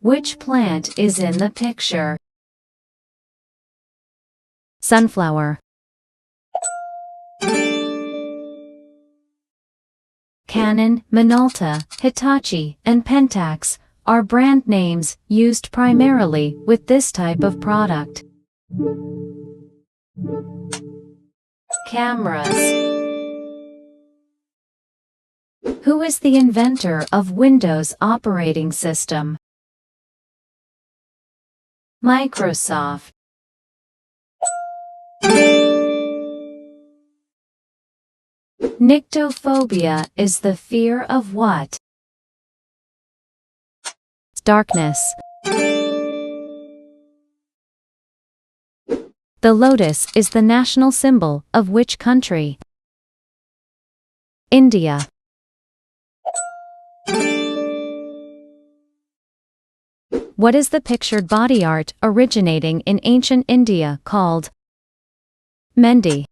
Which plant is in the picture? Sunflower. Canon, Minolta, Hitachi, and Pentax are brand names used primarily with this type of product. Cameras. Who is the inventor of Windows operating system? Microsoft. Nyctophobia is the fear of what? Darkness. The lotus is the national symbol of which country? India. What is the pictured body art originating in ancient India called? Mendi.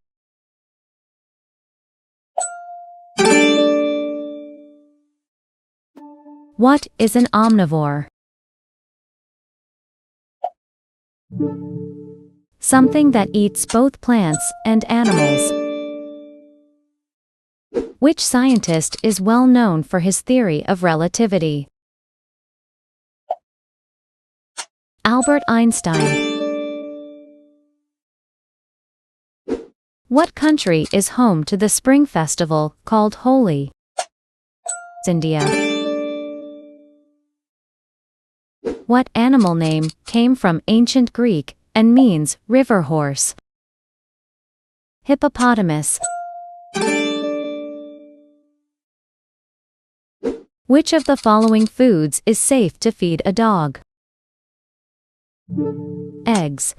What is an omnivore? Something that eats both plants and animals. Which scientist is well known for his theory of relativity? Albert Einstein. What country is home to the spring festival called Holi? India. What animal name came from ancient Greek and means river horse? Hippopotamus. Which of the following foods is safe to feed a dog? Eggs.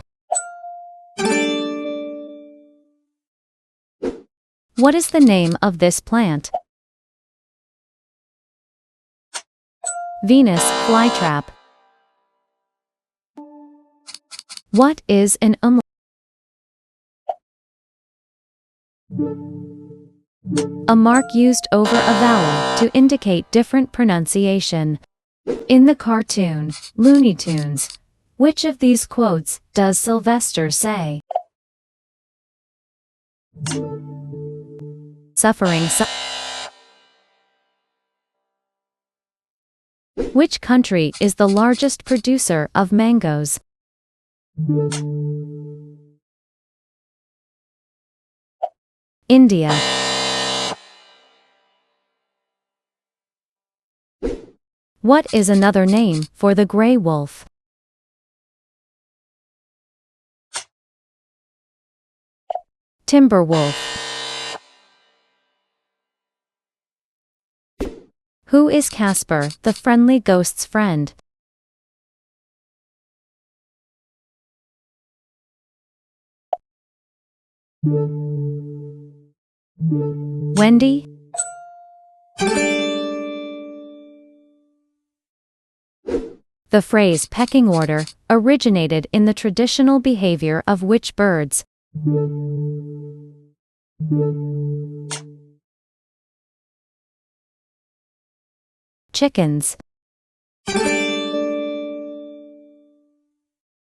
What is the name of this plant? Venus flytrap. What is an umlaut? A mark used over a vowel to indicate different pronunciation. In the cartoon, Looney Tunes, which of these quotes does Sylvester say? Suffering. Which country is the largest producer of mangoes? India. What is another name for the gray wolf? Timber wolf. Who is Casper, the friendly ghost's friend? Wendy. The phrase pecking order originated in the traditional behavior of which birds? Chickens.